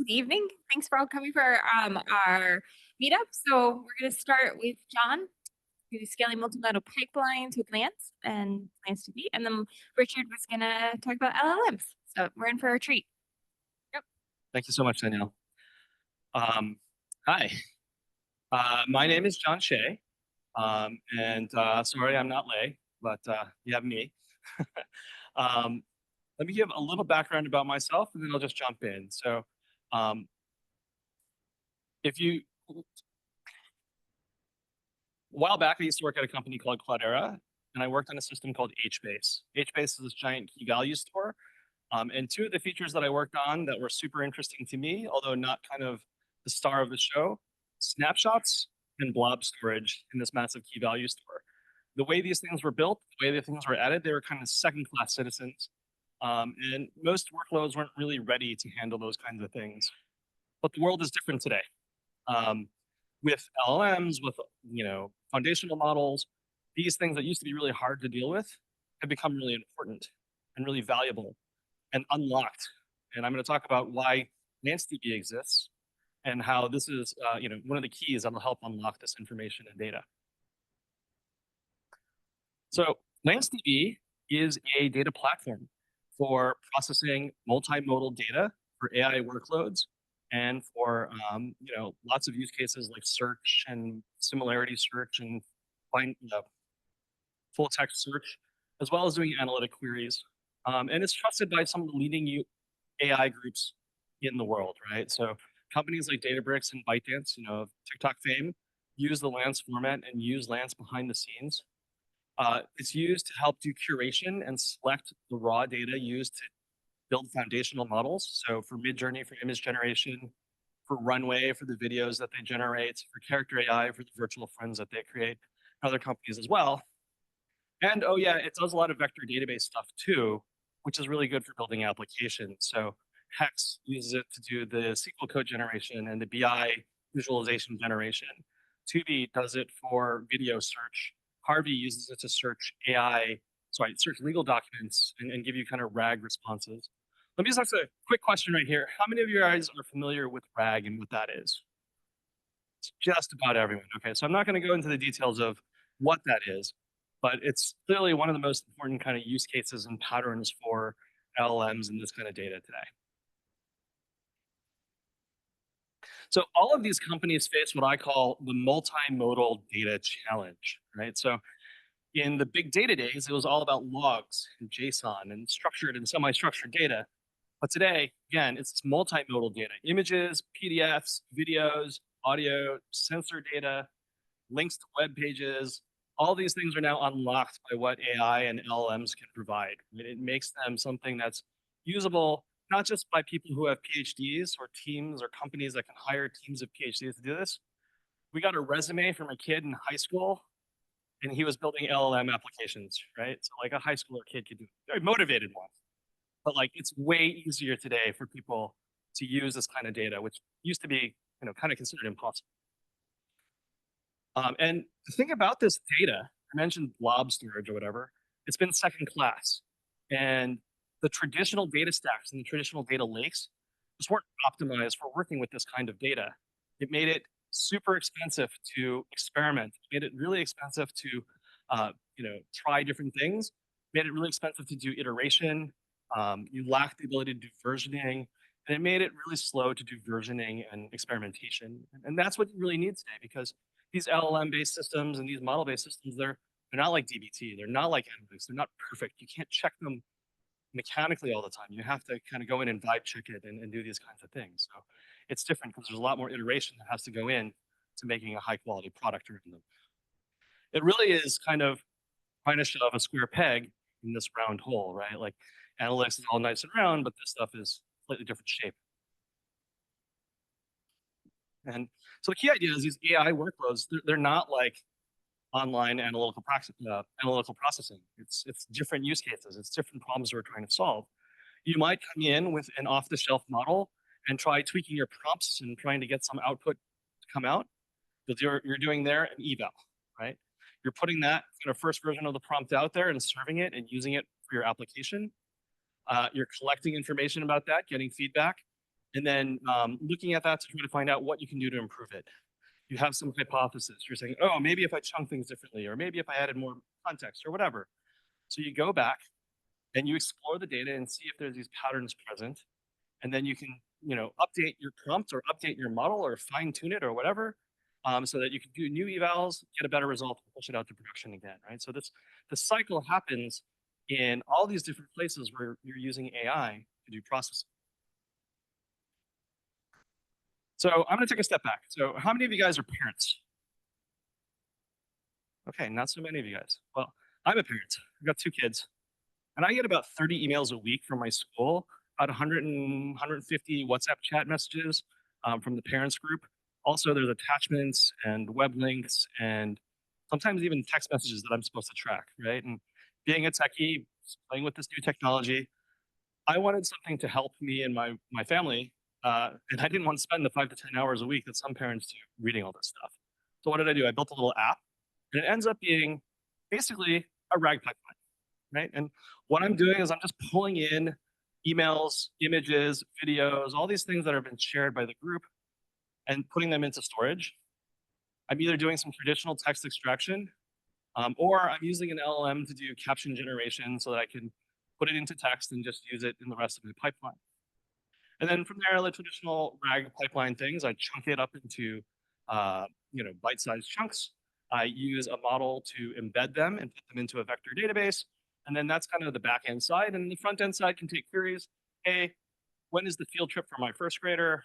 Good evening. Thanks for all coming for our meetup. So we're going to start with John, who's scaling multimodal pipelines with Lance and LanceDB, and then Richard was going to talk about LLMs. So we're in for a treat. Yep. Thank you so much, Danielle. Hi, my name is John Hsieh, and sorry I'm not Lei, but you have me. Let me give a little background about myself, and then I'll just jump in. So a while back, I used to work at a company called Cloudera, and I worked on a system called HBase. HBase is this giant key value store. And two of the features that I worked on that were super interesting to me, although not kind of the star of the show, snapshots and blob storage in this massive key value store. The way these things were built, the way the things were added, they were kind of second-class citizens. And most workloads weren't really ready to handle those kinds of things. But the world is different today. With LLMs, with foundational models, these things that used to be really hard to deal with have become really important and really valuable and unlocked. And I'm going to talk about why LanceDB exists and how this is one of the keys that will help unlock this information and data. So LanceDB is a data platform for processing multimodal data for AI workloads and for lots of use cases like search and similarity search and full text search, as well as doing analytic queries. And it's trusted by some of the leading AI groups in the world, right? So companies like Databricks and ByteDance, TikTok fame, use the Lance format and use Lance behind the scenes. It's used to help do curation and select the raw data used to build foundational models. So for Midjourney, for image generation, for Runway, for the videos that they generate, for Character AI, for the virtual friends that they create, other companies as well. And oh yeah, it does a lot of vector database stuff too, which is really good for building applications. So Hex uses it to do the SQL code generation and the BI visualization generation. Tubi does it for video search. Harvey uses it to search search legal documents and give you kind of RAG responses. Let me just ask a quick question right here. How many of you guys are familiar with RAG and what that is? It's just about everyone. Okay, so I'm not going to go into the details of what that is, but it's clearly one of the most important kind of use cases and patterns for LLMs and this kind of data today. So all of these companies face what I call the multimodal data challenge, right? So in the big data days, it was all about logs and JSON and structured and semi-structured data. But today, again, it's multimodal data, images, PDFs, videos, audio, sensor data, links to web pages. All these things are now unlocked by what AI and LLMs can provide. It makes them something that's usable, not just by people who have PhDs or teams or companies that can hire teams of PhDs to do this. We got a resume from a kid in high school, and he was building LLM applications, right? So like a high schooler kid could do it, very motivated one. But like it's way easier today for people to use this kind of data, which used to be kind of considered impossible. And the thing about this data, I mentioned blob storage or whatever, it's been second class. And the traditional data stacks and the traditional data lakes just weren't optimized for working with this kind of data. It made it super expensive to experiment. It made it really expensive to try different things. Made it really expensive to do iteration. You lacked the ability to do versioning, and it made it really slow to do versioning and experimentation. And that's what you really need today, because these LLM-based systems and these model-based systems, they're not like DBT. They're not like analytics. They're not perfect. You can't check them mechanically all the time. You have to kind of go in and vibe check it and do these kinds of things. So it's different because there's a lot more iteration that has to go in to making a high quality product around them. It really is kind of trying to shove a square peg in this round hole, right? Like analytics is all nice and round, but this stuff is slightly different shape. And so the key idea is these AI workloads, they're not like online analytical processing. It's different use cases. It's different problems we're trying to solve. You might come in with an off-the-shelf model and try tweaking your prompts and trying to get some output to come out. But you're doing there an eval, right? You're putting that kind of first version of the prompt out there and serving it and using it for your application. You're collecting information about that, getting feedback, And then looking at that to try to find out what you can do to improve it. You have some hypothesis. You're saying, oh, maybe if I chunk things differently, or maybe if I added more context or whatever. So you go back and you explore the data and see if there's these patterns present. And then you can, update your prompt or update your model or fine tune it or whatever, so that you can do new evals, get a better result, and push it out to production again, right? So the cycle happens in all these different places where you're using AI to do processing. So I'm going to take a step back. So how many of you guys are parents? Okay, not so many of you guys. Well, I'm a parent. I've got 2 kids. And I get about 30 emails a week from my school, about 150 WhatsApp chat messages from the parents group. Also, there's attachments and web links and sometimes even text messages that I'm supposed to track, right? And being a techie, playing with this new technology, I wanted something to help me and my family, and I didn't want to spend the 5 to 10 hours a week that some parents do reading all this stuff. So what did I do? I built a little app, and it ends up being basically a RAG pipeline, right? And what I'm doing is I'm just pulling in emails, images, videos, all these things that have been shared by the group and putting them into storage. I'm either doing some traditional text extraction, or I'm using an LLM to do caption generation so that I can put it into text and just use it in the rest of my pipeline. And then from there, the traditional RAG pipeline things, I chunk it up into bite-sized chunks. I use a model to embed them and put them into a vector database. And then that's kind of the back end side. And the front end side can take queries. Hey, when is the field trip for my first grader?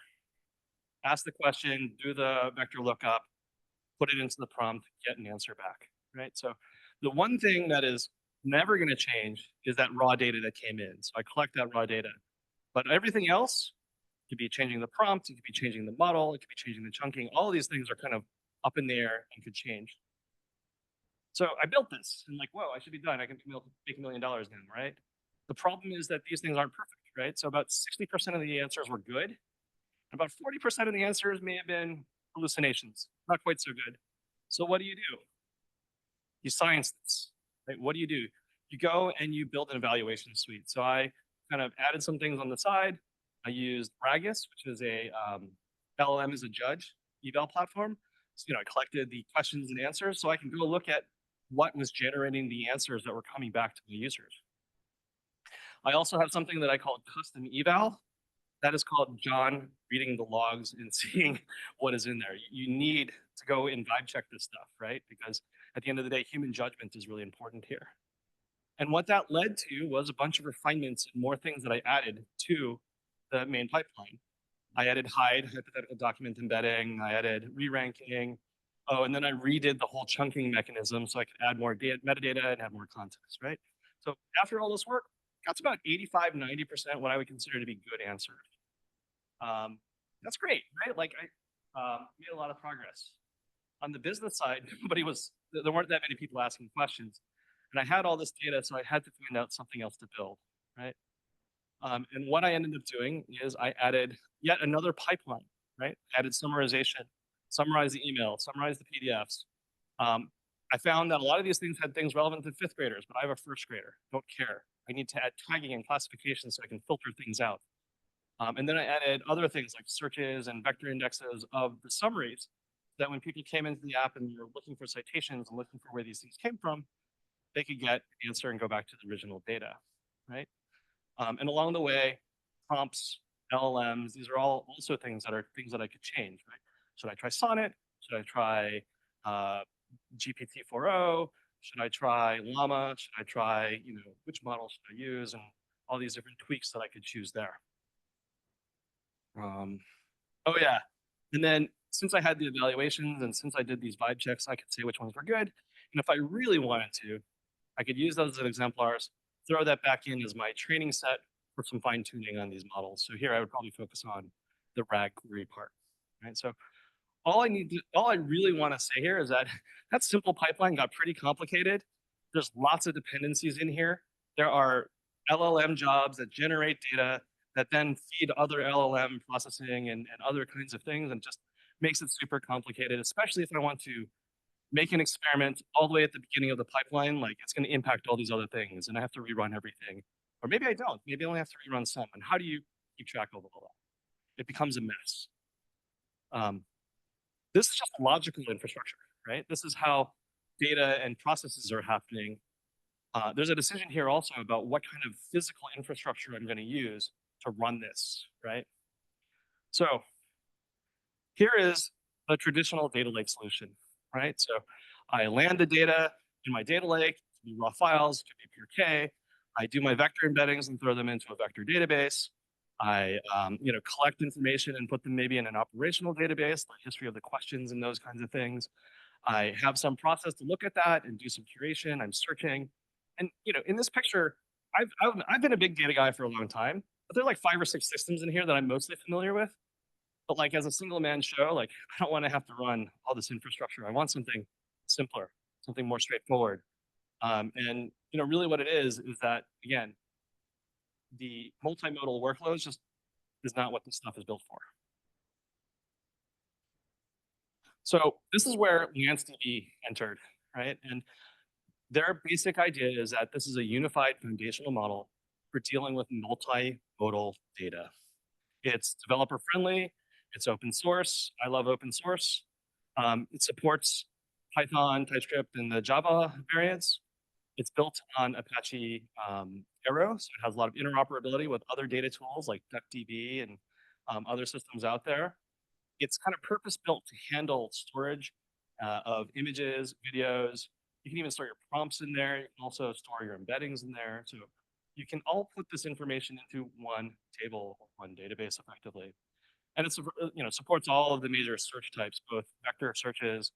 Ask the question, do the vector lookup, put it into the prompt, get an answer back, right? So the one thing that is never going to change is that raw data that came in. So I collect that raw data. But everything else could be changing the prompt, it could be changing the model, it could be changing the chunking. All of these things are kind of up in the air and could change. So I built this and like, whoa, I should be done. I can make $1 million now, right? The problem is that these things aren't perfect, right? So about 60% of the answers were good. About 40% of the answers may have been hallucinations, not quite so good. So what do? You science this, right? What do? You go and you build an evaluation suite. So I kind of added some things on the side. I used Ragus, which is a LLM as a judge eval platform. So, I collected the questions and answers so I can go look at what was generating the answers that were coming back to the users. I also have something that I call custom eval. That is called John reading the logs and seeing what is in there. You need to go and vibe check this stuff, right? Because at the end of the day, human judgment is really important here. And what that led to was a bunch of refinements and more things that I added to the main pipeline. I added hide, hypothetical document embedding. I added re-ranking. Oh, and then I redid the whole chunking mechanism so I could add more metadata and have more context, right? So after all this work, got to about 85, 90% what I would consider to be good answers. That's great, right? Like I made a lot of progress. On the business side, there weren't that many people asking questions. And I had all this data, so I had to find out something else to build, right? And what I ended up doing is I added yet another pipeline, right? Added summarization, summarize the email, summarize the PDFs. I found that a lot of these things had things relevant to 5th graders, but I have a 1st grader, don't care. I need to add tagging and classification so I can filter things out. And then I added other things like searches and vector indexes of the summaries so that when people came into the app and were looking for citations and looking for where these things came from, they could get an answer and go back to the original data, right? And along the way, prompts, LLMs, these are all also things that I could change, right? Should I try Sonnet? Should I try GPT-4o? Should I try Llama? Should I try, which model should I use? And all these different tweaks that I could choose there. Oh yeah, and then since I had the evaluations and since I did these vibe checks, I could say which ones were good. And if I really wanted to, I could use those as exemplars, throw that back in as my training set for some fine tuning on these models. So here I would probably focus on the RAG query part, right? So all I really want to say here is that that simple pipeline got pretty complicated. There's lots of dependencies in here. There are LLM jobs that generate data that then feed other LLM processing and other kinds of things, and just makes it super complicated, especially if I want to make an experiment all the way at the beginning of the pipeline. Like, it's going to impact all these other things, and I have to rerun everything. Or maybe I don't. Maybe I only have to rerun some. And how do you keep track of all that? it becomes a mess. This is just logical infrastructure, right? This is how data and processes are happening. There's a decision here also about what kind of physical infrastructure I'm going to use to run this, right? So here is the traditional data lake solution, right? So I land the data in my data lake, it could be raw files, it could be pure K. I do my vector embeddings and throw them into a vector database. I collect information and put them maybe in an operational database, the history of the questions and those kinds of things. I have some process to look at that and do some curation. I'm searching. And in this picture, I've been a big data guy for a long time, but there are like 5 or 6 systems in here that I'm mostly familiar with. But like as a single man show, like I don't want to have to run all this infrastructure. I want something simpler, something more straightforward. And really what it is that again, the multimodal workloads just is not what this stuff is built for. So this is where LanceDB entered, right? And their basic idea is that this is a unified foundational model for dealing with multimodal data. It's developer friendly, it's open source. I love open source. It supports Python, TypeScript, and the Java variants. It's built on Apache Arrow, so it has a lot of interoperability with other data tools like DuckDB and other systems out there. It's kind of purpose-built to handle storage of images, videos. You can even store your prompts in there. You can also store your embeddings in there. So you can all put this information into one table or one database effectively. And it supports all of the major search types, both vector searches,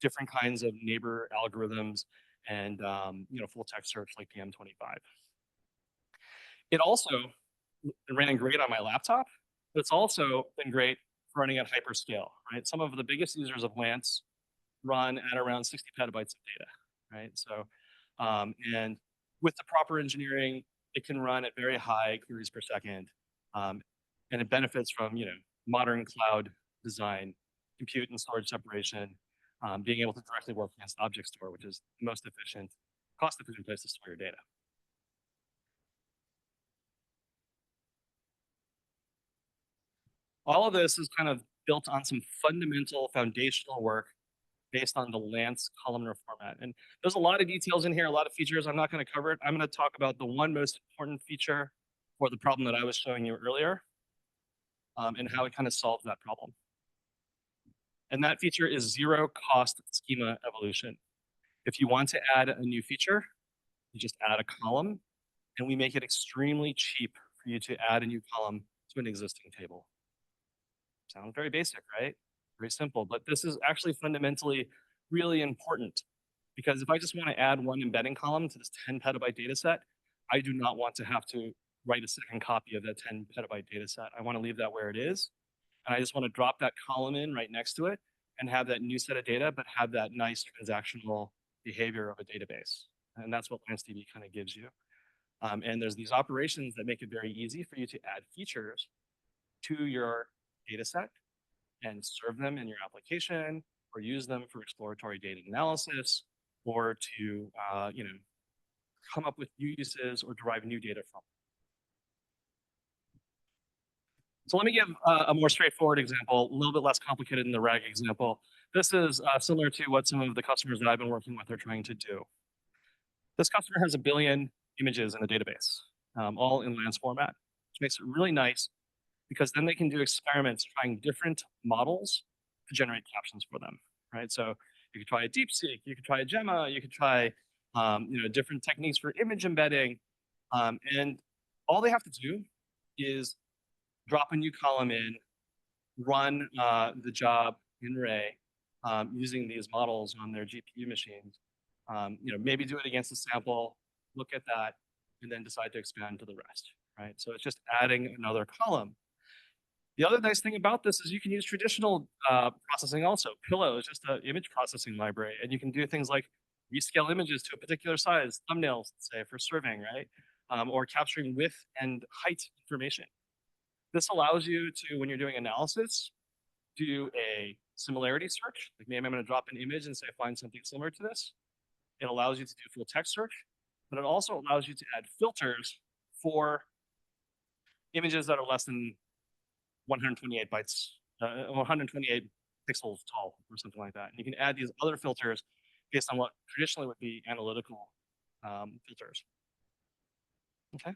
different kinds of neighbor algorithms, and full text search like the M25. It also ran great on my laptop, but it's also been great for running at hyperscale, right? Some of the biggest users of Lance run at around 60 petabytes of data, right? So, and with the proper engineering, it can run at very high queries per second, and it benefits from modern cloud design, compute and storage separation, being able to directly work against object store, which is the most efficient, cost-efficient place to store your data. All of this is kind of built on some fundamental foundational work based on the Lance columnar format. And there's a lot of details in here, a lot of features. I'm not going to cover it. I'm going to talk about the one most important feature for the problem that I was showing you earlier, and how it kind of solves that problem. And that feature is zero cost schema evolution. If you want to add a new feature, you just add a column, and we make it extremely cheap for you to add a new column to an existing table. Sounds very basic, right? Very simple, but this is actually fundamentally really important, because if I just want to add one embedding column to this 10 petabyte data set, I do not want to have to write a second copy of that 10 petabyte data set. I want to leave that where it is. And I just want to drop that column in right next to it and have that new set of data, but have that nice transactional behavior of a database. And that's what LanceDB kind of gives you. And there's these operations that make it very easy for you to add features to your data set and serve them in your application, or use them for exploratory data analysis, or to come up with new uses or derive new data from. So let me give a more straightforward example, a little bit less complicated than the RAG example. This is similar to what some of the customers that I've been working with are trying to do. This customer has 1 billion images in a database, all in Lance format, which makes it really nice, because then they can do experiments trying different models to generate captions for them, right? So you could try a DeepSeek, you could try a Gemma, you could try different techniques for image embedding, and all they have to do is drop a new column in, run the job in Ray using these models on their GPU machines. Maybe do it against a sample, look at that, and then decide to expand to the rest, right? So it's just adding another column. The other nice thing about this is you can use traditional processing also. Pillow is just an image processing library, and you can do things like rescale images to a particular size, thumbnails, say, for serving, right? Or capturing width and height information. This allows you to, when you're doing analysis, do a similarity search. Like maybe I'm going to drop an image and say, find something similar to this. It allows you to do full text search, but it also allows you to add filters for images that are less than 128 bytes, 128 pixels tall or something like that. And you can add these other filters based on what traditionally would be analytical filters. Okay,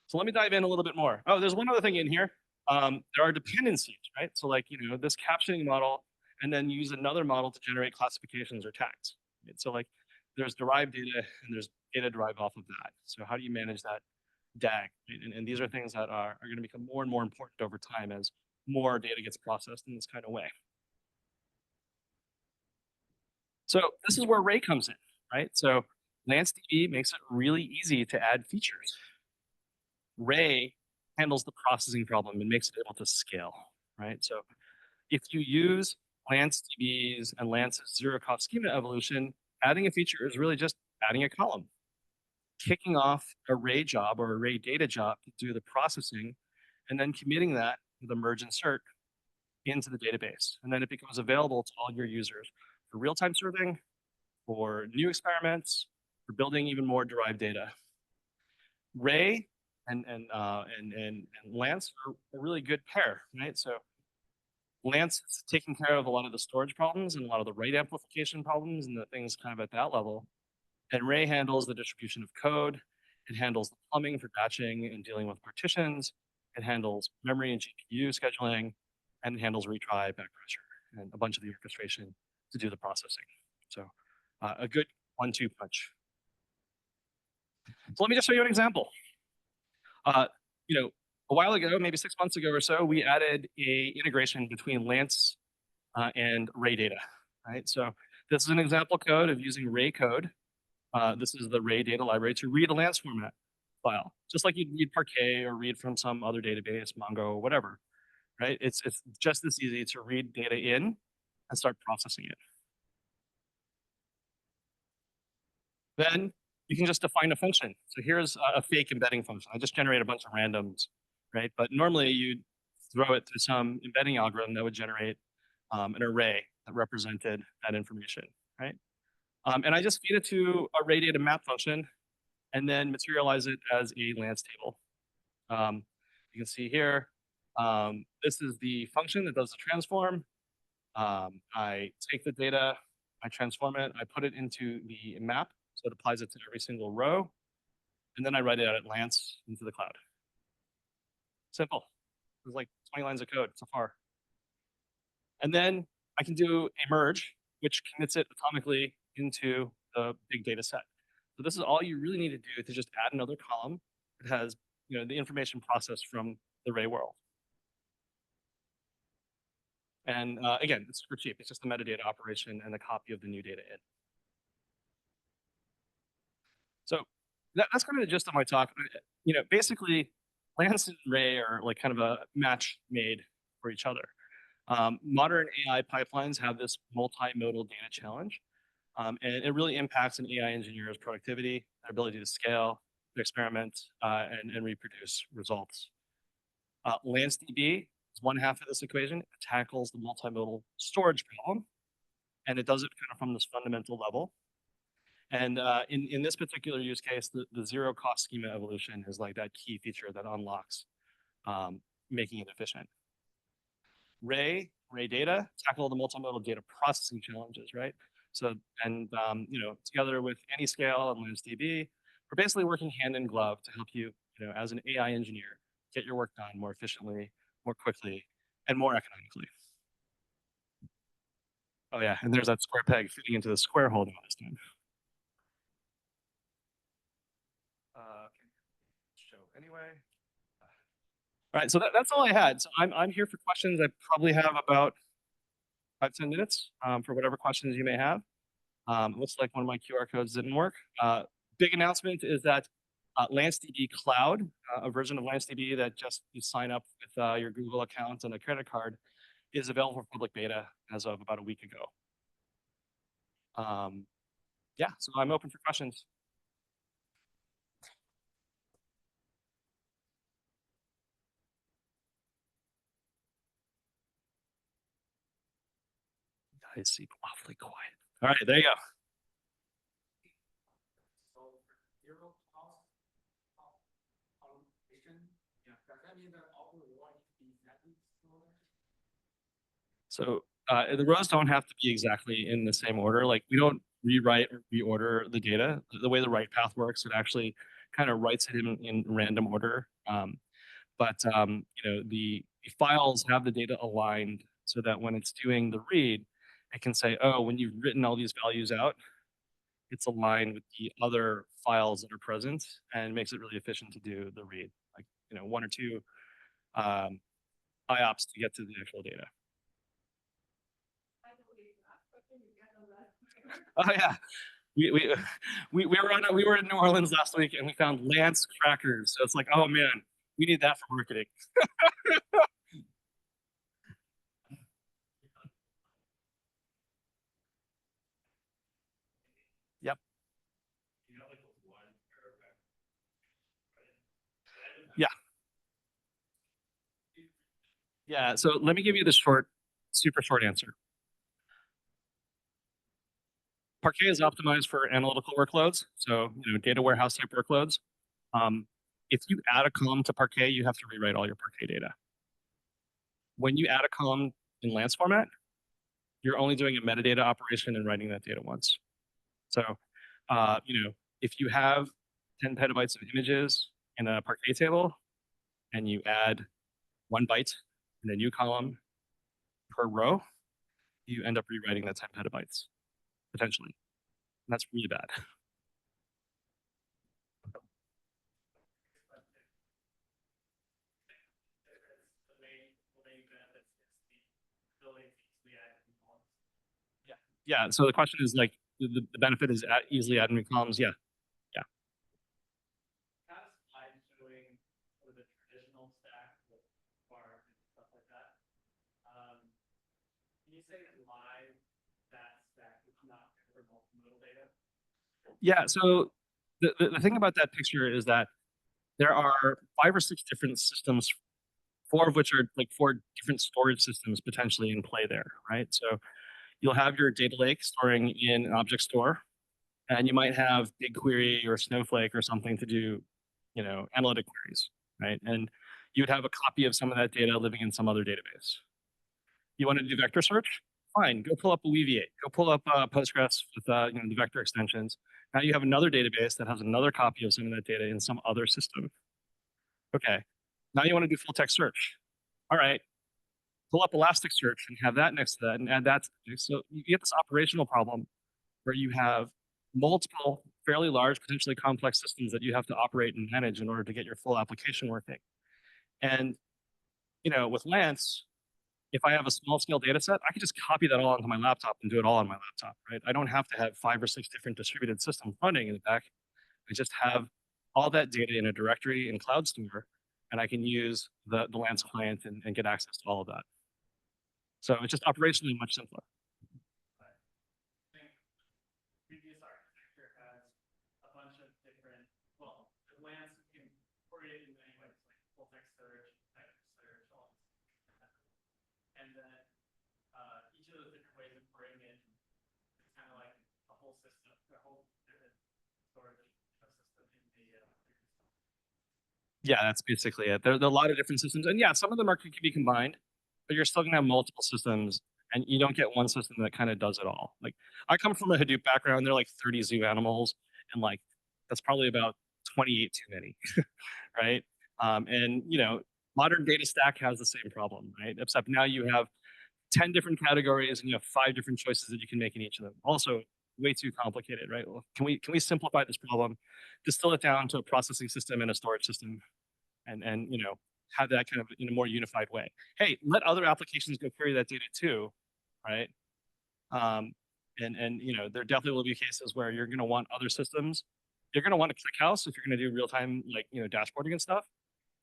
so let me dive in a little bit more. Oh, there's one other thing in here. There are dependencies, right? So like, this captioning model, and then use another model to generate classifications or tags. Right? So like, there's derived data and there's data derived off of that. So how do you manage that DAG? Right? And these are things that are going to become more and more important over time as more data gets processed in this kind of way. So this is where Ray comes in, right? So LanceDB makes it really easy to add features. Ray handles the processing problem and makes it able to scale, right? So if you use LanceDB's and Lance's zero-cost schema evolution, adding a feature is really just adding a column, kicking off a Ray job or a Ray data job to do the processing, and then committing that with a merge insert into the database. And then it becomes available to all your users for real-time serving, for new experiments, for building even more derived data. Ray and Lance are a really good pair, right? So Lance is taking care of a lot of the storage problems and a lot of the rate amplification problems and the things kind of at that level. And Ray handles the distribution of code. It handles the plumbing for batching and dealing with partitions. It handles memory and GPU scheduling, and it handles retry, back pressure, and a bunch of the orchestration to do the processing. So a good 1-2 punch. So let me just show you an example. A while ago, maybe 6 months ago or so, we added a integration between Lance and Ray data, right? So this is an example code of using Ray code. This is the Ray data library to read a Lance format file, just like you'd read Parquet or read from some other database, Mongo, whatever, right? It's just this easy to read data in and start processing it. Then you can just define a function. So here's a fake embedding function. I just generate a bunch of randoms, right? But normally you'd throw it through some embedding algorithm that would generate an array that represented that information, right? And I just feed it to a Ray data map function and then materialize it as a Lance table. You can see here, this is the function that does the transform. I take the data, I transform it, I put it into the map, so it applies it to every single row, and then I write it out at Lance into the cloud. Simple. There's like 20 lines of code so far. And then I can do a merge, which commits it atomically into the big data set. So this is all you really need to do to just add another column that has the information processed from the Ray world. And again, it's super cheap. It's just a metadata operation and a copy of the new data in. So that's kind of the gist of my talk. Basically, Lance and Ray are like kind of a match made for each other. Modern AI pipelines have this multimodal data challenge, and it really impacts an AI engineer's productivity, their ability to scale, to experiment, and reproduce results. LanceDB is one half of this equation. It tackles the multimodal storage problem, and it does it kind of from this fundamental level. And in this particular use case, the zero-cost schema evolution is like that key feature that unlocks making it efficient. Ray data tackle the multimodal data processing challenges, right? So, and together with Anyscale and LanceDB, we're basically working hand in glove to help you, as an AI engineer, get your work done more efficiently, more quickly, and more economically. Oh yeah, and there's that square peg fitting into the square hole this time. Show anyway. All right, so that's all I had. So I'm here for questions. I probably have about 5-10 minutes for whatever questions you may have. Looks like one of my QR codes didn't work. Big announcement is that LanceDB Cloud, a version of LanceDB that just you sign up with your Google account and a credit card, is available for public beta as of about a week ago. Yeah, so I'm open for questions. I seem awfully quiet. All right, there you go. So for zero cost automation, does that mean that all the law needs to be So the rows don't have to be exactly in the same order. Like we don't rewrite or reorder the data. The way the write path works, it actually kind of writes it in random order. The files have the data aligned so that when it's doing the read, it can say, oh, when you've written all these values out, it's aligned with the other files that are present and makes it really efficient to do the read, like, one or two IOPS to get to the actual data. Oh yeah, we were in New Orleans last week and we found Lance crackers. So it's like, oh man, we need that for marketing. Yep. Yeah. Yeah. So let me give you the super short answer. Parquet is optimized for analytical workloads, so data warehouse type workloads. If you add a column to Parquet, you have to rewrite all your Parquet data. When you add a column in Lance format, you're only doing a metadata operation and writing that data once. So, if you have 10 petabytes of images in a Parquet table, and you add 1 byte in a new column per row, you end up rewriting that 10 petabytes, potentially. And that's really bad. Yeah. So the question is like, the benefit is easily adding new columns. Yeah. Yeah. Yeah. So the thing about that picture is that there are 5 or 6 different systems, 4 of which are like 4 different storage systems potentially in play there, right? So you'll have your data lake storing in an object store, and you might have BigQuery or Snowflake or something to do, analytic queries, right? And you would have a copy of some of that data living in some other database. You want to do vector search? Fine, go pull up Alleviate. Go pull up Postgres with the vector extensions. Now you have another database that has another copy of some of that data in some other system. Okay, now you want to do full text search. All right, pull up Elasticsearch and have that next to that and add that to the mix. So you get this operational problem where you have multiple fairly large, potentially complex systems that you have to operate and manage in order to get your full application working. And with Lance, if I have a small scale data set, I can just copy that all onto my laptop and do it all on my laptop, right? I don't have to have 5 or 6 different distributed systems running in the back. I just have all that data in a directory in CloudStore, and I can use the Lance client and get access to all of that. So it's just operationally much simpler. Previous architecture has a bunch of different, well, Lance can create in many ways, like full text search, vector search, all this. And then each of those different ways of bringing it, it's kind of like a whole system, a whole different storage system in the Yeah, that's basically it. There's a lot of different systems, and yeah, some of them can be combined, but you're still gonna have multiple systems, and you don't get one system that kind of does it all. Like I come from a Hadoop background, there are like 30 zoo animals, and like that's probably about 28 too many, right? And modern data stack has the same problem, right? Except now you have 10 different categories and you have 5 different choices that you can make in each of them. Also, way too complicated, right? Well, can we simplify this problem, distill it down to a processing system and a storage system, and have that kind of in a more unified way? Hey, let other applications go query that data too, right? There definitely will be cases where you're going to want other systems. You're going to want a ClickHouse if you're going to do real time, like dashboarding and stuff.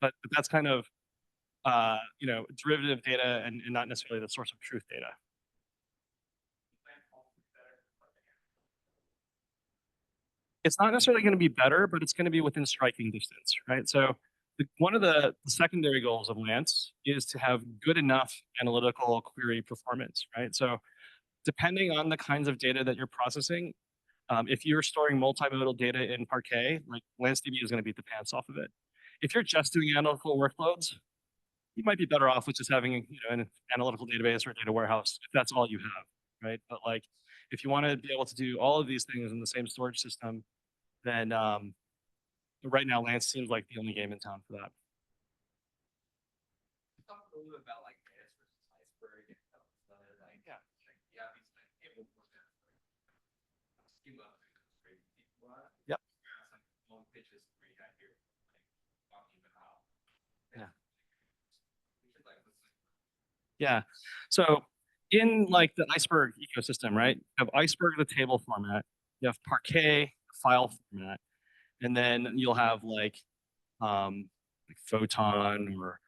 But that's kind of derivative data and not necessarily the source of truth data. It's not necessarily going to be better, but it's going to be within striking distance, right? So one of the secondary goals of Lance is to have good enough analytical query performance, right? So depending on the kinds of data that you're processing, if you're storing multimodal data in Parquet, like LanceDB is going to beat the pants off of it. If you're just doing analytical workloads, you might be better off with just having an analytical database or a data warehouse if that's all you have, right? But like, if you want to be able to do all of these things in the same storage system, then right now Lance seems like the only game in town for that. Talk a little bit about like Redis versus Iceberg and stuff. Like, Yeah. like yeah, these like table formats, schema, Yep. like long pitches where you got here, like talking about how. Yeah. We should like listen. Yeah. So in like the Iceberg ecosystem, right? You have Iceberg, the table format. You have Parquet, file format, and then you'll have like Photon or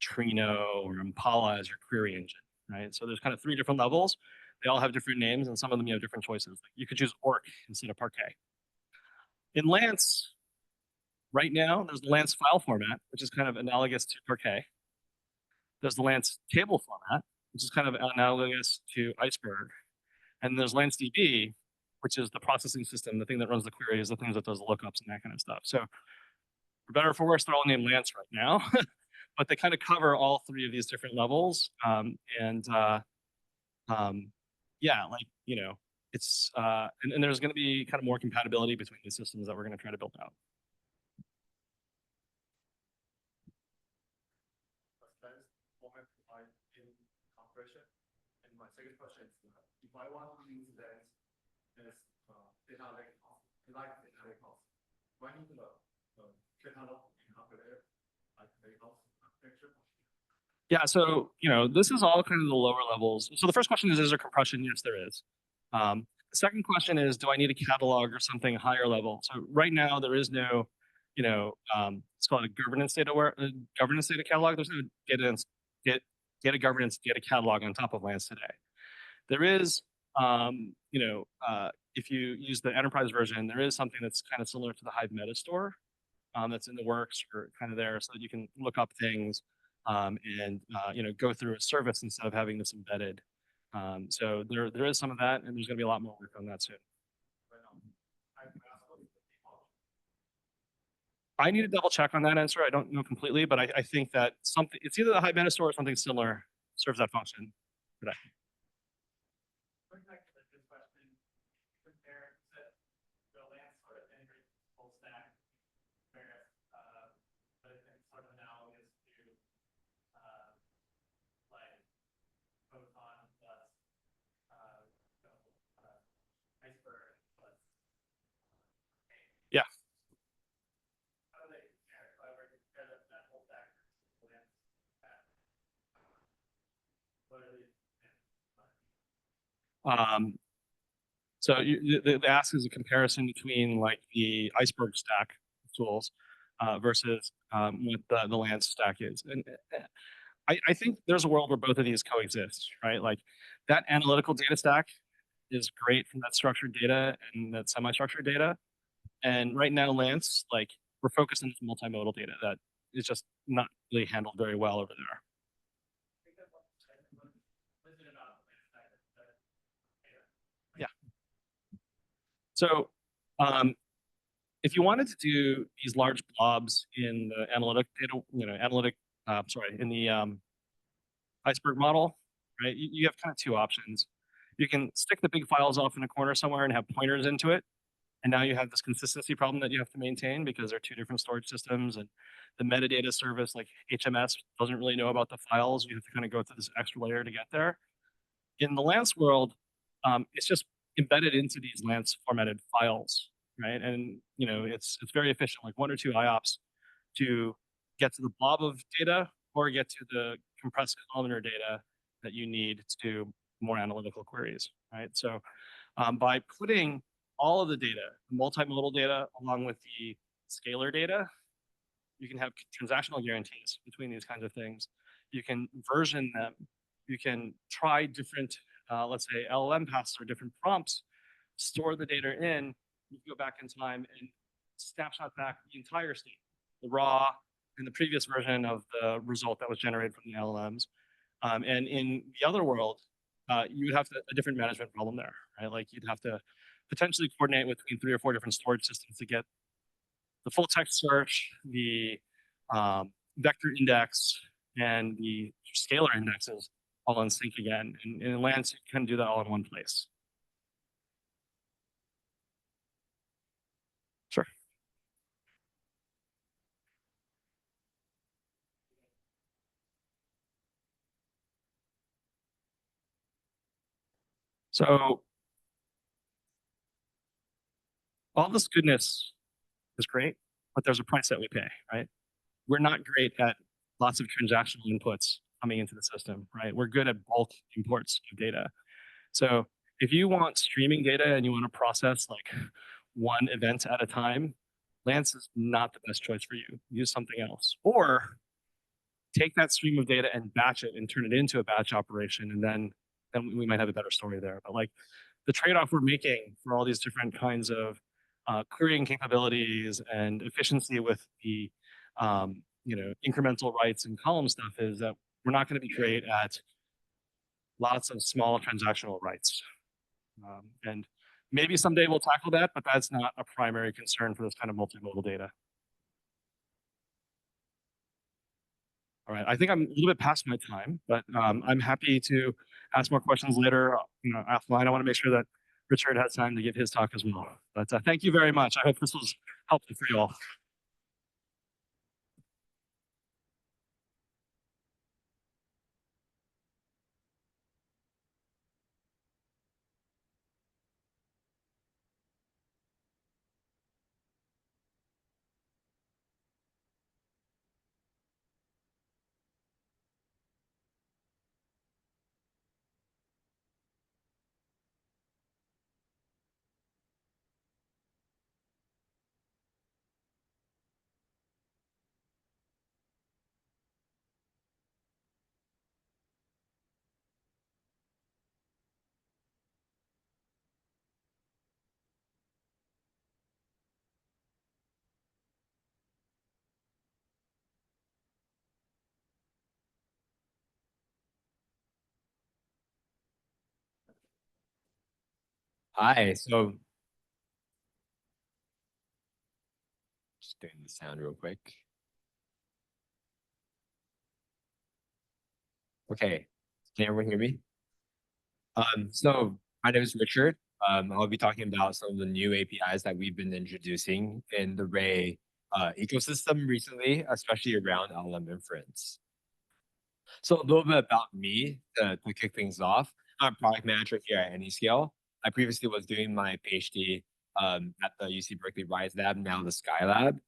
Trino or Impala as your query engine, right? So there's kind of 3 different levels. They all have different names, and some of them you have different choices. Like you could choose Orc instead of Parquet. In Lance, right now, there's the Lance file format, which is kind of analogous to Parquet. There's the Lance table format, which is kind of analogous to Iceberg. And there's LanceDB, which is the processing system, the thing that runs the queries, the things that does the lookups and that kind of stuff. So for better or for worse, they're all named Lance right now, but they kind of cover all 3 of these different levels. Yeah, like, it's, and there's going to be kind of more compatibility between these systems that we're going to try to build out. And my second question is, if I want to use that as data lake house, do I need the data log calculator, like lake house architecture? Yeah, so this is all kind of the lower levels. So the first question is there compression? Yes, there is. The second question is, do I need a catalog or something higher level? So right now there is no, it's called a governance data catalog. There's no data governance data catalog on top of Lance today. There is, if you use the enterprise version, there is something that's kind of similar to the Hive meta store that's in the works or kind of there so that you can look up things and go through a service instead of having this embedded. So there is some of that, and there's going to be a lot more work on that soon. I need to double check on that answer. I don't know completely, but I think that it's either the Hive meta store or something similar serves that function today. Yeah. So the ask is a comparison between like the Iceberg stack tools versus what the Lance stack is. And I think there's a world where both of these coexist, right? Like that analytical data stack is great from that structured data and that semi-structured data. And right now, Lance, like we're focused on this multimodal data that is just not really handled very well over there. Yeah. So if you wanted to do these large blobs in the analytic data, in the Iceberg model, right? You have kind of 2 options. You can stick the big files off in a corner somewhere and have pointers into it. And now you have this consistency problem that you have to maintain because they're 2 different storage systems, and the metadata service like HMS doesn't really know about the files. You have to kind of go through this extra layer to get there. In the Lance world, it's just embedded into these Lance formatted files, right? And it's very efficient, like 1 or 2 IOPS to get to the blob of data or get to the compressed columnar data that you need to do more analytical queries, right? So by putting all of the data, the multimodal data, along with the scalar data, you can have transactional guarantees between these kinds of things. You can version them. You can try different, let's say, LLM paths or different prompts, store the data in, you can go back in time and snapshot back the entire state, the raw and the previous version of the result that was generated from the LLMs. And in the other world, you would have a different management problem there, right? Like you'd have to potentially coordinate between 3 or 4 different storage systems to get the full text search, the vector index and the scalar indexes all in sync again. And in Lance, you can do that all in one place. Sure. So all this goodness is great, but there's a price that we pay, right? We're not great at lots of transactional inputs coming into the system, right? We're good at bulk imports of data. So if you want streaming data and you want to process like one event at a time, Lance is not the best choice for you. Use something else. Or take that stream of data and batch it and turn it into a batch operation, and then we might have a better story there. But like the trade-off we're making for all these different kinds of querying capabilities and efficiency with the incremental writes and column stuff is that we're not going to be great at lots of small transactional writes. And maybe someday we'll tackle that, but that's not a primary concern for this kind of multimodal data. All right, I think I'm a little bit past my time, but I'm happy to ask more questions later. Offline, I want to make sure that Richard has time to give his talk as well. But thank you very much. I hope this was helpful for you all. Hi, so just doing the sound real quick. Okay, can everyone hear me? So my name is Richard. I'll be talking about some of the new APIs that we've been introducing in the Ray ecosystem recently, especially around LLM inference. So a little bit about me to kick things off. I'm a product manager here at Anyscale. I previously was doing my PhD at the UC Berkeley Rise Lab, now the Sky Lab,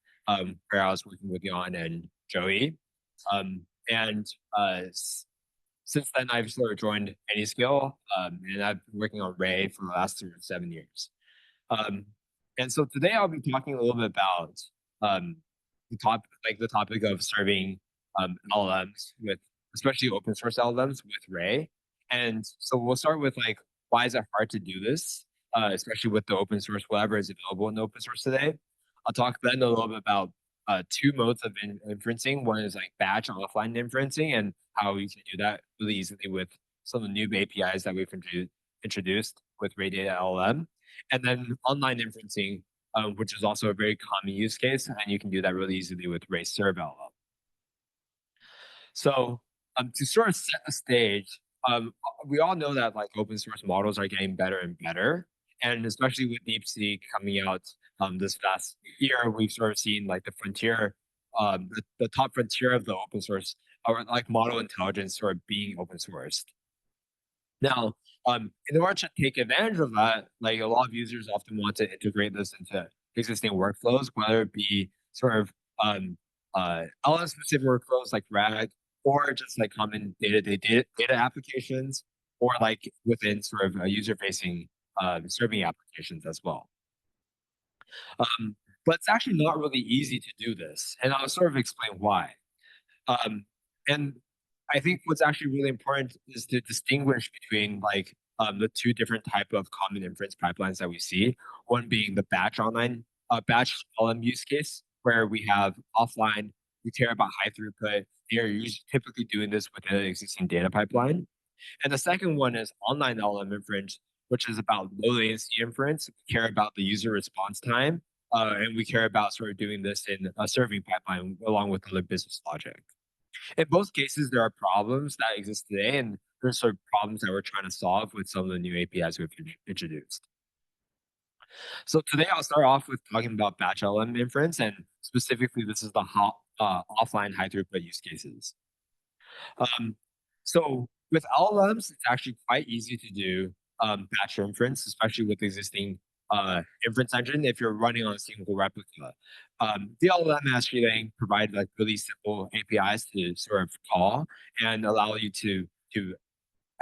where I was working with Jan and Joey. Since then, I've sort of joined Anyscale, and I've been working on Ray for the last 7 years. And so today I'll be talking a little bit about the topic of serving LLMs with, especially open source LLMs with Ray. And so we'll start with like, why is it hard to do this, especially with the open source, whatever is available in the open source today. I'll talk then a little bit about two modes of inferencing. One is like batch and offline inferencing and how we can do that really easily with some of the new APIs that we've introduced with Ray Data LLM. And then online inferencing, which is also a very common use case, and you can do that really easily with Ray Serve LLM. So to sort of set the stage, we all know that like open source models are getting better and better, and especially with DeepSeek coming out this past year, we've sort of seen like the frontier, the top frontier of the open source, or like model intelligence, sort of being open sourced. Now, in order to take advantage of that, like a lot of users often want to integrate this into existing workflows, whether it be sort of LLM-specific workflows like RAG, or just like common data applications, or like within sort of user-facing serving applications as well. But it's actually not really easy to do this, and I'll sort of explain why. And I think what's actually really important is to distinguish between like the two different type of common inference pipelines that we see. One being the batch batch LLM use case, where we have offline, we care about high throughput. They're usually typically doing this within an existing data pipeline. And the second one is online LLM inference, which is about low latency inference. We care about the user response time and we care about sort of doing this in a serving pipeline along with other business logic. In both cases, there are problems that exist today, and there's sort of problems that we're trying to solve with some of the new APIs we've introduced. So today I'll start off with talking about batch LM inference, and specifically this is the offline high throughput use cases. So with LLMs, it's actually quite easy to do batch inference, especially with existing inference engine if you're running on a single replica. The LLM actually provide like really simple APIs to sort of call and allow you to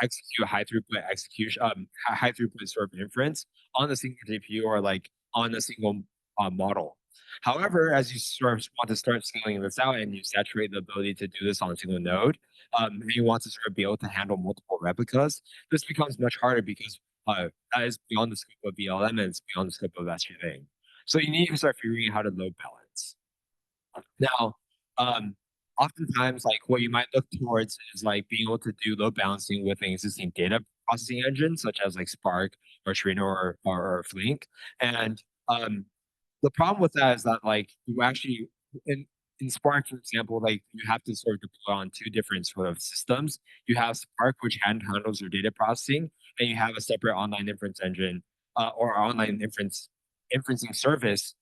execute high throughput execution, high throughput sort of inference on a single GPU or like on a single model. However, as you sort of want to start scaling this out and you saturate the ability to do this on a single node, and you want to sort of be able to handle multiple replicas, this becomes much harder because that is beyond the scope of VLM and it's beyond the scope of SQL. So you need to start figuring out how to load balance. Now, oftentimes, like what you might look towards is like being able to do load balancing with an existing data processing engine, such as like Spark or Trino or Flink. And the problem with that is that like you actually in Spark, for example, like you have to sort of deploy on two different sort of systems. You have Spark, which handles your data processing, and you have a separate online inference engine or online inferencing service,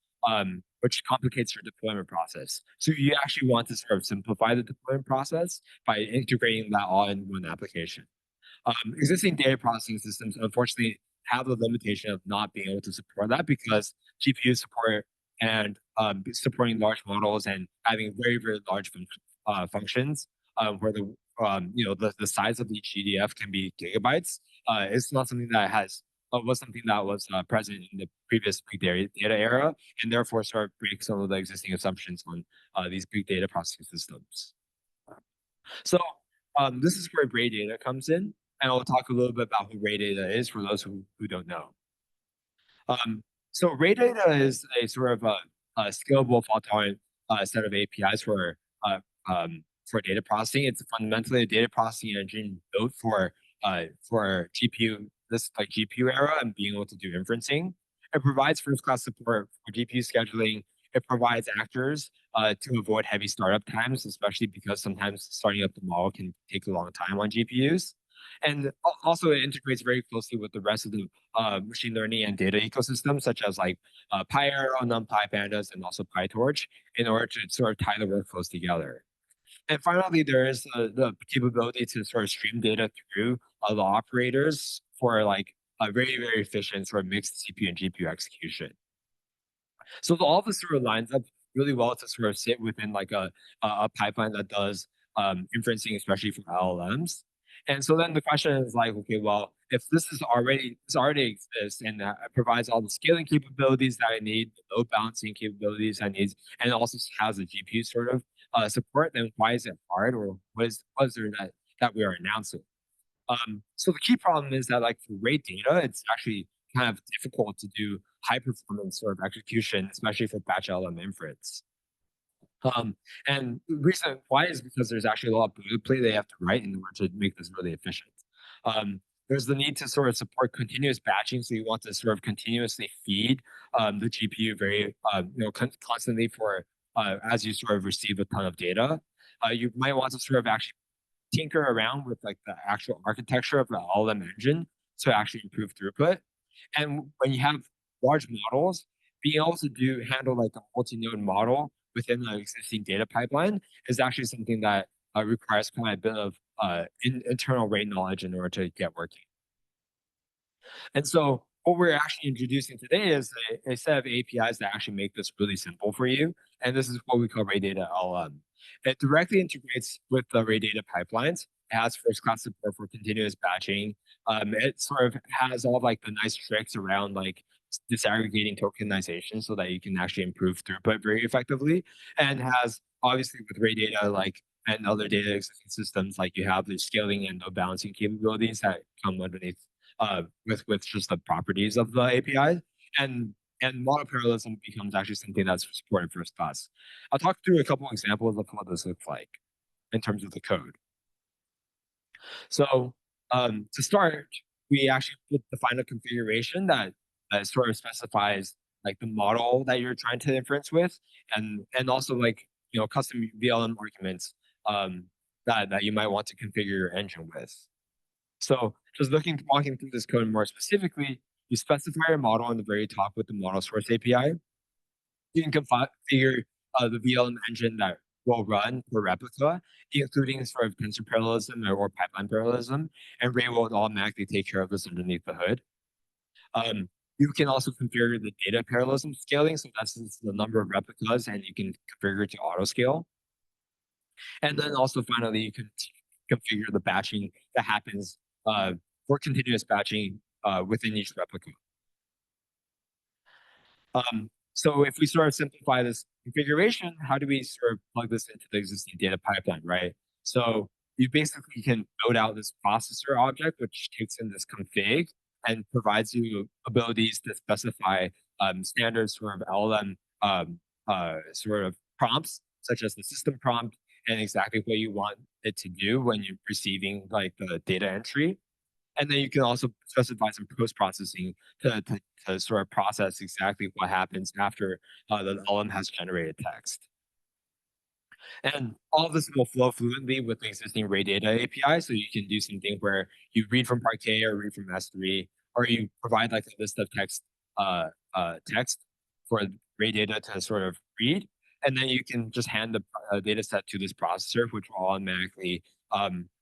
which complicates your deployment process. So you actually want to sort of simplify the deployment process by integrating that all in one application. Existing data processing systems, unfortunately, have the limitation of not being able to support that because GPU support and supporting large models and having very, very large functions where the size of each GDF can be gigabytes. It's not something that was something that was present in the previous big data era, and therefore sort of break some of the existing assumptions on these big data processing systems. So this is where Ray Data comes in, and I'll talk a little bit about who Ray Data is for those who don't know. So Ray Data is a sort of a scalable fault-tolerant set of APIs for data processing. It's fundamentally a data processing engine built for GPU, this like GPU era, and being able to do inferencing. It provides first-class support for GPU scheduling. It provides actors to avoid heavy startup times, especially because sometimes starting up the model can take a long time on GPUs. And also it integrates very closely with the rest of the machine learning and data ecosystem, such as like PyArrow, NumPy, Pandas, and also PyTorch, in order to sort of tie the workflows together. And finally, there is the capability to sort of stream data through the operators for like a very, very efficient sort of mixed CPU and GPU execution. So all of this sort of lines up really well to sort of sit within like a pipeline that does inferencing, especially for LLMs. And so then the question is like, okay, well, if this already exists and provides all the scaling capabilities that I need, the load balancing capabilities I need, and also has a GPU sort of support, then why is it hard, or what is there that we are announcing? So the key problem is that like for Ray Data, it's actually kind of difficult to do high performance sort of execution, especially for batch LM inference. And the reason why is because there's actually a lot of boilerplate they have to write in order to make this really efficient. There's the need to sort of support continuous batching, so you want to sort of continuously feed the GPU very constantly for as you sort of receive a ton of data. You might want to sort of actually tinker around with like the actual architecture of the LLM engine to actually improve throughput. And when you have large models, being able to handle like a multi-node model within the existing data pipeline is actually something that requires quite a bit of internal Ray knowledge in order to get working. And so what we're actually introducing today is a set of APIs that actually make this really simple for you. And this is what we call Ray Data LLM. It directly integrates with the Ray Data pipelines. It has first-class support for continuous batching. It sort of has all like the nice tricks around like disaggregating tokenization so that you can actually improve throughput very effectively, and has obviously with Ray Data like and other data systems, like you have the scaling and load balancing capabilities that come underneath with just the properties of the API, and model parallelism becomes actually something that's supported first class. I'll talk through a couple examples of what this looks like in terms of the code. So to start, we actually define a configuration that sort of specifies like the model that you're trying to inference with, and also like custom VLM arguments that you might want to configure your engine with. So just walking through this code more specifically, you specify your model on the very top with the model source API. You can configure the VLM engine that will run per replica, including sort of tensor parallelism or pipeline parallelism, and Ray will automatically take care of this underneath the hood. You can also configure the data parallelism scaling, so that's the number of replicas, and you can configure it to auto scale. And then also finally, you can configure the batching that happens for continuous batching within each replica. So if we sort of simplify this configuration, how do we sort of plug this into the existing data pipeline, right? So you basically can build out this processor object, which takes in this config and provides you abilities to specify standard sort of LLM sort of prompts, such as the system prompt and exactly what you want it to do when you're receiving like the data entry. And then you can also specify some post-processing to sort of process exactly what happens after the LLM has generated text. And all of this will flow fluently with the existing Ray Data API. So you can do something where you read from Parquet or read from S3, or you provide like a list of text for Ray Data to sort of read. And then you can just hand the data set to this processor, which will automatically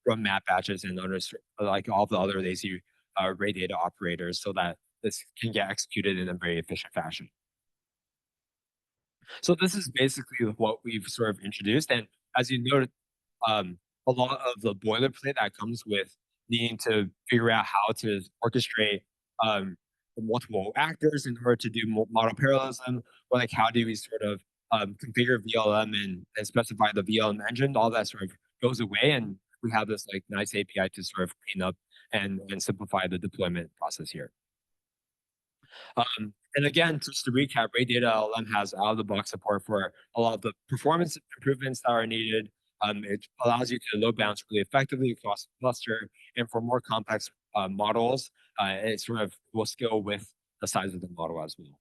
run map batches and like all the other lazy Ray Data operators so that this can get executed in a very efficient fashion. So this is basically what we've sort of introduced. And as you noted, a lot of the boilerplate that comes with needing to figure out how to orchestrate multiple actors in order to do model parallelism, or like how do we sort of configure VLM and specify the VLM engine, all that sort of goes away. And we have this like nice API to sort of clean up and simplify the deployment process here. And again, just to recap, Ray Data LLM has out-of-the-box support for a lot of the performance improvements that are needed. It allows you to load balance really effectively across the cluster, and for more complex models, it sort of will scale with the size of the model as well.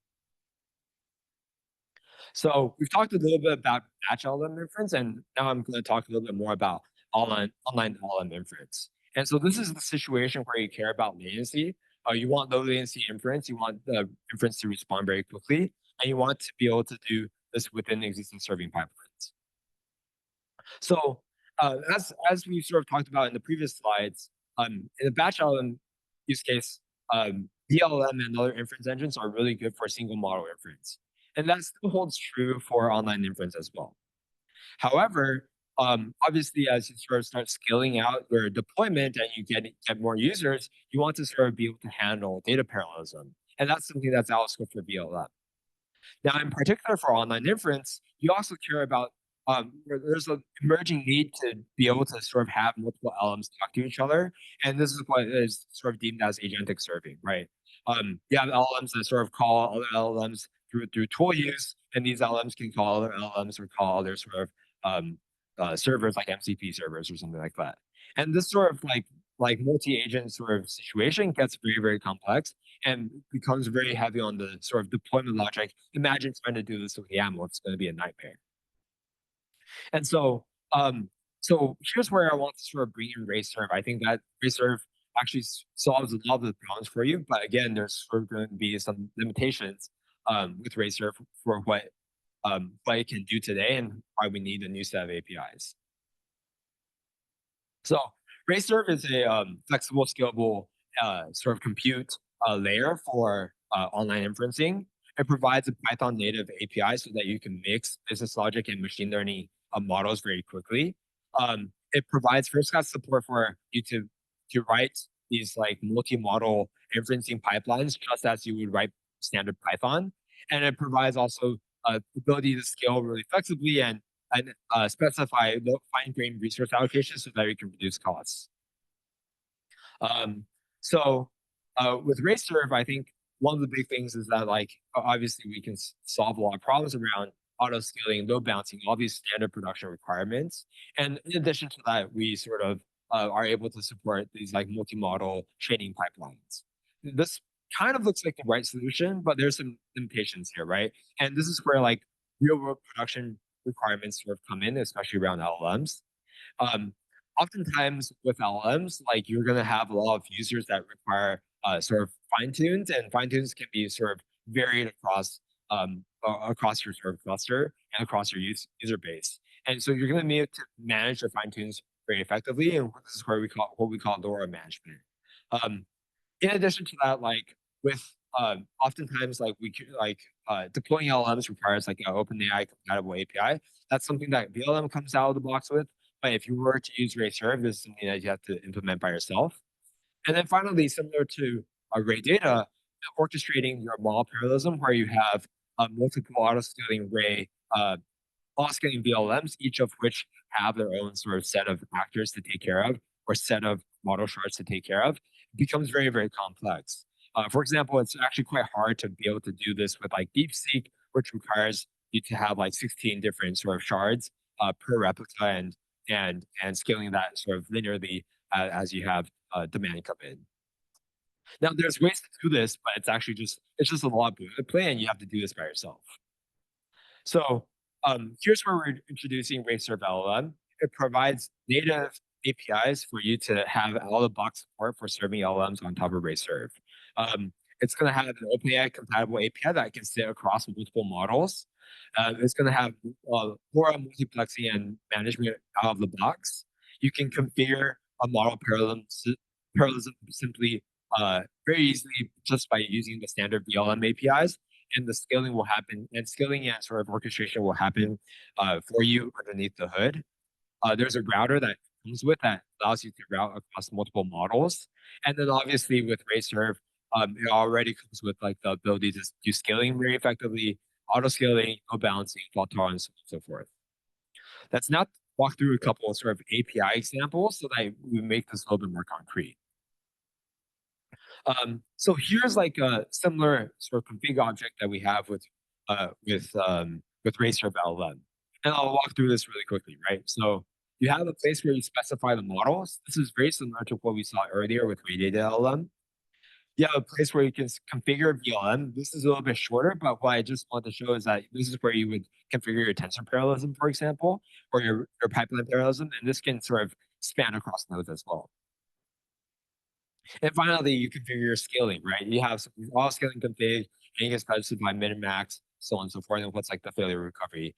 So we've talked a little bit about batch LLM inference, and now I'm going to talk a little bit more about online LLM inference. And so this is the situation where you care about latency. You want low latency inference. You want the inference to respond very quickly, and you want to be able to do this within existing serving pipelines. So as we sort of talked about in the previous slides, in the batch LLM use case, DLM and other inference engines are really good for single model inference. And that still holds true for online inference as well. However, obviously, as you sort of start scaling out your deployment and you get more users, you want to sort of be able to handle data parallelism. And that's something that's out of scope for VLM. Now, in particular for online inference, you also care about there's an emerging need to be able to sort of have multiple LLMs talk to each other. And this is what is sort of deemed as agentic serving, right? You have LLMs that sort of call other LLMs through tool use, and these LLMs can call other LLMs or call other sort of servers like MCP servers or something like that. And this sort of like multi-agent sort of situation gets very, very complex and becomes very heavy on the sort of deployment logic. Imagine trying to do this with YAML, it's going to be a nightmare. And so, so here's where I want to sort of bring in RayServe. I think that RayServe actually solves a lot of the problems for you, but again, there's sort of going to be some limitations with RayServe for what it can do today and why we need a new set of APIs. So RayServe is a flexible, scalable sort of compute layer for online inferencing. It provides a Python native API so that you can mix business logic and machine learning models very quickly. It provides first-class support for you to write these like multi-model inferencing pipelines just as you would write standard Python. And it provides also the ability to scale really flexibly and specify fine-grained resource allocation so that we can reduce costs. So with RayServe, I think one of the big things is that like obviously we can solve a lot of problems around auto scaling, load balancing, all these standard production requirements. And in addition to that, we sort of are able to support these like multi-model training pipelines. This kind of looks like the right solution, but there's some limitations here, right? And this is where like real world production requirements sort of come in, especially around LLMs. Um, Oftentimes with LLMs, like you're going to have a lot of users that require sort of fine tunes, and fine tunes can be sort of varied across your sort of cluster and across your user base. And so you're going to need to manage your fine tunes very effectively, and this is where we call what we call LoRa management. In addition to that, like with oftentimes like deploying LLMs requires like an OpenAI compatible API. That's something that VLM comes out of the box with. But if you were to use RayServe, this is something that you have to implement by yourself. And then finally, similar to Ray data, orchestrating your model parallelism, where you have multiple auto-scaling auto-scaling VLMs, each of which have their own sort of set of actors to take care of, or set of model shards to take care of, becomes very, very complex. For example, it's actually quite hard to be able to do this with like DeepSeek, which requires you to have like 16 different sort of shards per replica, and scaling that sort of linearly as you have demand come in. Now, there's ways to do this, but it's just a lot of boilerplate, and you have to do this by yourself. So here's where we're introducing RayServe LLM. It provides native APIs for you to have out-of-the-box support for serving LLMs on top of RayServe. It's going to have an OpenAI compatible API that can sit across multiple models. It's going to have LoRa multiplexing and management out of the box. You can configure a model parallelism simply very easily just by using the standard VLM APIs, and the scaling will happen, and scaling and sort of orchestration will happen for you underneath the hood. There's a router that comes with that allows you to route across multiple models. And then obviously with RayServe, it already comes with like the ability to do scaling very effectively, auto scaling, load balancing, fault tolerance, and so forth. Let's now walk through a couple of sort of API examples so that we make this a little bit more concrete. So here's like a similar sort of config object that we have with RayServe LLM. And I'll walk through this really quickly, right? So you have a place where you specify the models. This is very similar to what we saw earlier with Ray Data LLM. You have a place where you can configure VLM. This is a little bit shorter, but what I just want to show is that this is where you would configure your tensor parallelism, for example, or your pipeline parallelism, and this can sort of span across nodes as well. And finally, you configure your scaling, right? You have some all scaling config, and you can specify min and max, so on and so forth, and what's like the failure recovery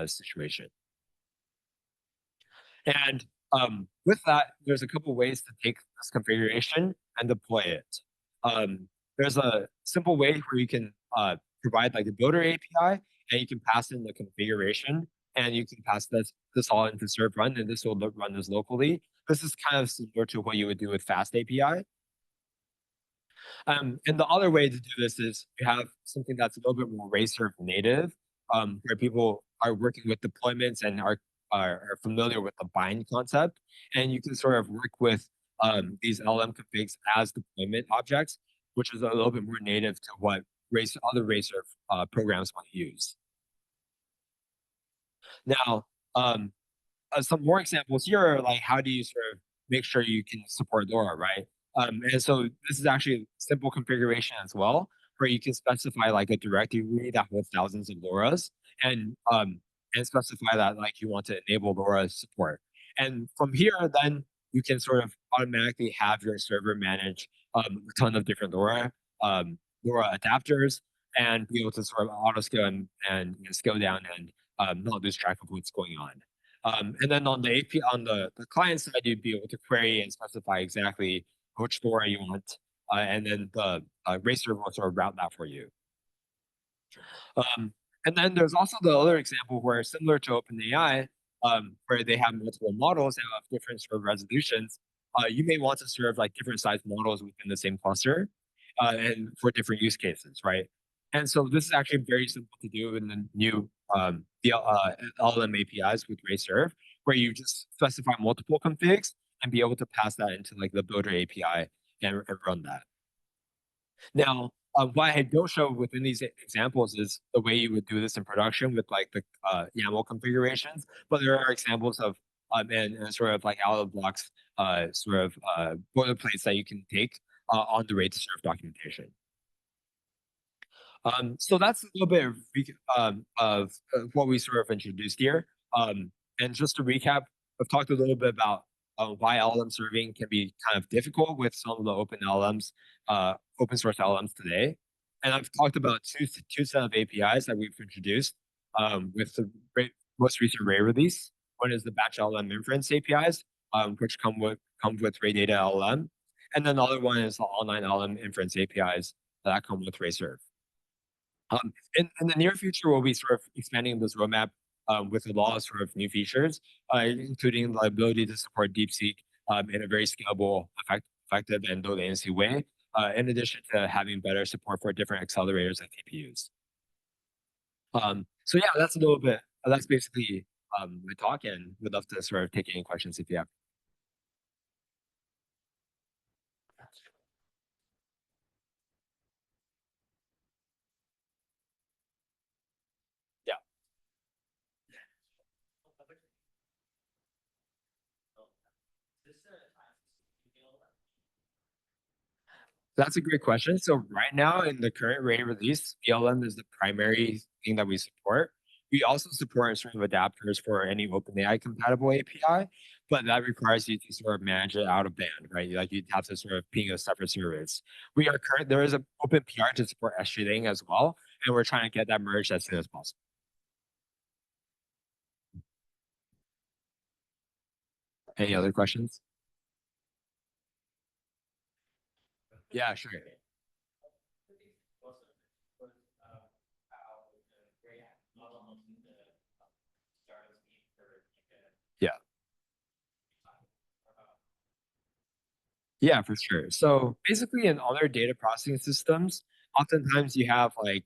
situation. And with that, there's a couple ways to take this configuration and deploy it. There's a simple way where you can provide like the builder API, and you can pass in the configuration, and you can pass this all into serve run, and this will run this locally. This is kind of similar to what you would do with Fast API. And the other way to do this is you have something that's a little bit more RayServe native, where people are working with deployments and are familiar with the bind concept, and you can sort of work with these LLM configs as deployment objects, which is a little bit more native to what other RayServe programs want to use. Now, some more examples here are like, how do you sort of make sure you can support LoRa, right? And so this is actually simple configuration as well, where you can specify like a directory that holds thousands of LoRas, and specify that like you want to enable LoRa support. And from here, then you can sort of automatically have your server manage a ton of different LoRa adapters, and be able to sort of auto scale and scale down and not lose track of what's going on. And then on the API, on the client side, you'd be able to query and specify exactly which LoRa you want, and then the RayServe will sort of route that for you. And then there's also the other example where, similar to OpenAI, where they have multiple models that have different sort of resolutions, you may want to serve like different size models within the same cluster, and for different use cases, right? And so this is actually very simple to do in the new LLM APIs with RayServe, where you just specify multiple configs and be able to pass that into like the builder API and run that. Now, what I don't show within these examples is the way you would do this in production with like the YAML configurations, but there are examples of and sort of like out of the box boilerplates that you can take on the rate to serve documentation. So that's a little bit of what we sort of introduced here. And just to recap, I've talked a little bit about why LLM serving can be kind of difficult with some of the open LLMs, open source LLMs today. And I've talked about two set of APIs that we've introduced with the most recent Ray release. One is the batch LLM inference APIs, which come with Ray Data LLM, and then the other one is the online LLM inference APIs that come with Ray Serve. In the near future, we'll be sort of expanding this roadmap with a lot of sort of new features, including the ability to support DeepSeek in a very scalable, effective, and low latency way, in addition to having better support for different accelerators and TPUs. So yeah, that's a little bit, that's basically my talk, and would love to sort of take any questions if you have. That's a great question. So right now in the current Ray release, BLM is the primary thing that we support. We also support sort of adapters for any OpenAI compatible API, but that requires you to sort of manage it out of band, right? Like you'd have to sort of ping a separate service. There is an open PR to support SGLang as well, and we're trying to get that merged as soon as possible. Any other questions? Yeah, sure. Yeah. Yeah, for sure. So basically in other data processing systems, oftentimes you have like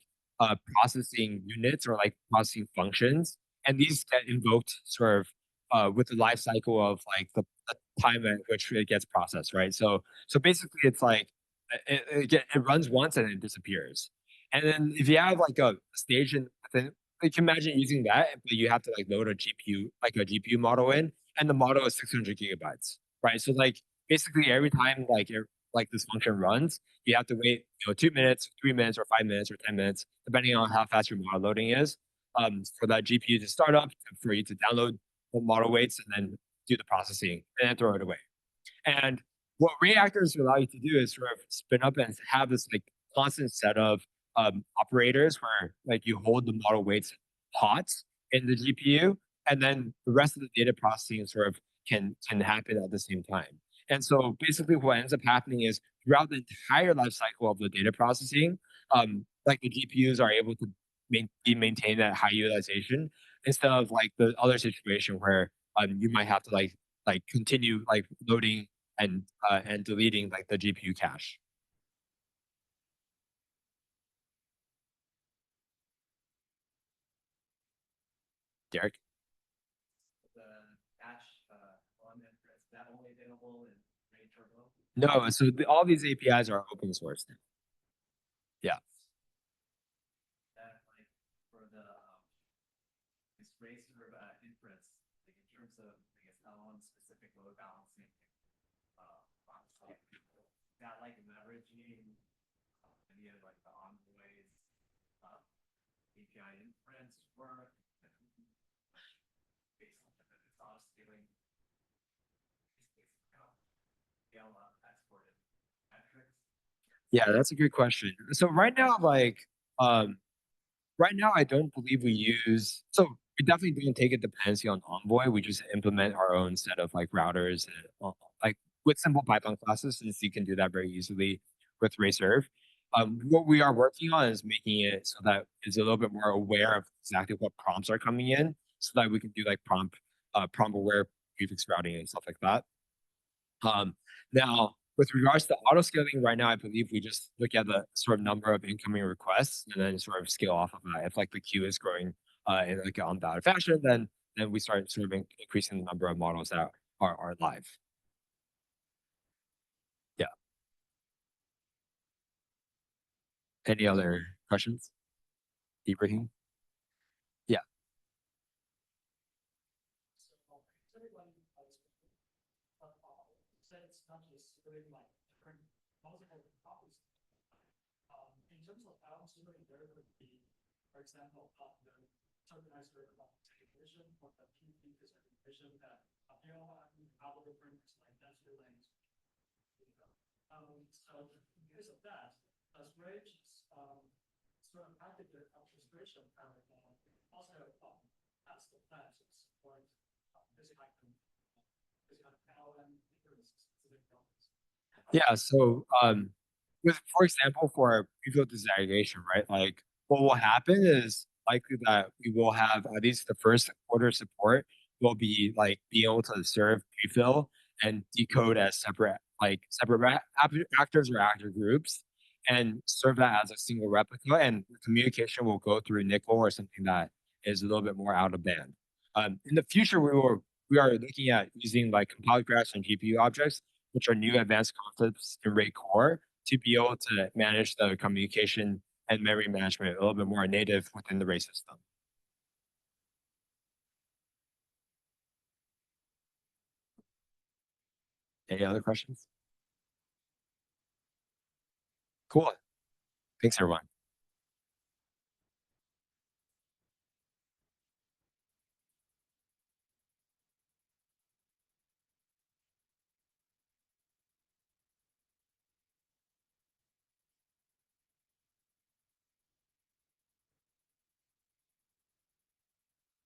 processing units or like processing functions, and these get invoked sort of with the life cycle of like the time at which it gets processed, right? So basically it's like it runs once and it disappears. And then if you have like a stage in within, you can imagine using that, but you have to like load a GPU, like a GPU model in, and the model is 600 gigabytes, right? So like basically every time like this function runs, you have to wait, 2 minutes, 3 minutes, or 5 minutes, or 10 minutes, depending on how fast your model loading is, for that GPU to start up, for you to download the model weights, and then do the processing, and then throw it away. And what reactors allow you to do is sort of spin up and have this like constant set of operators where like you hold the model weights hot in the GPU, and then the rest of the data processing sort of can happen at the same time. And so basically what ends up happening is throughout the entire life cycle of the data processing, like the GPUs are able to maintain that high utilization instead of like the other situation where you might have to like continue like loading and deleting like the GPU cache. Derek? The batch on inference, is that only available in Ray Turbo? No, so all these APIs are open source now. Yeah. That like for the this Ray sort of inference, like in terms of I guess LLM specific load balancing, that like leveraging any of like the Envoy's API inference work based on it's auto scaling scale up exported metrics. Yeah, that's a good question. So right now, like, right now, I don't believe we use. So we definitely don't take a dependency on Envoy. We just implement our own set of like routers and like with simple Python classes, since you can do that very easily with Reserve. What we are working on is making it so that it's a little bit more aware of exactly what prompts are coming in, so that we can do like prompt aware prefix routing and stuff like that. Now, with regards to auto scaling, right now, I believe we just look at the sort of number of incoming requests and then sort of scale off of that. If like the queue is growing in like an unbounded fashion, then we start sort of increasing the number of models that are live. Yeah. Any other questions? Ibrahim? Yeah. Said it's not just doing like different multiple copies. In terms of algorithm, there would be, for example, the tokenizer segregation or the PV segregation that algorithm like density length. So because of that, as Rage sort of active the orchestration paradigm, also has the plan to support LLM specific problems. Yeah, so with for example for preflow disaggregation, right? Like what will happen is likely that we will have at least the first order support will be like be able to serve prefill and decode as separate actors or actor groups and serve that as a single replica, and the communication will go through nickel or something that is a little bit more out of band. In the future we are looking at using like compiled graphs and GPU objects, which are new advanced concepts in Ray core, to be able to manage the communication and memory management a little bit more native within the Ray system. Any other questions? Cool. Thanks, everyone.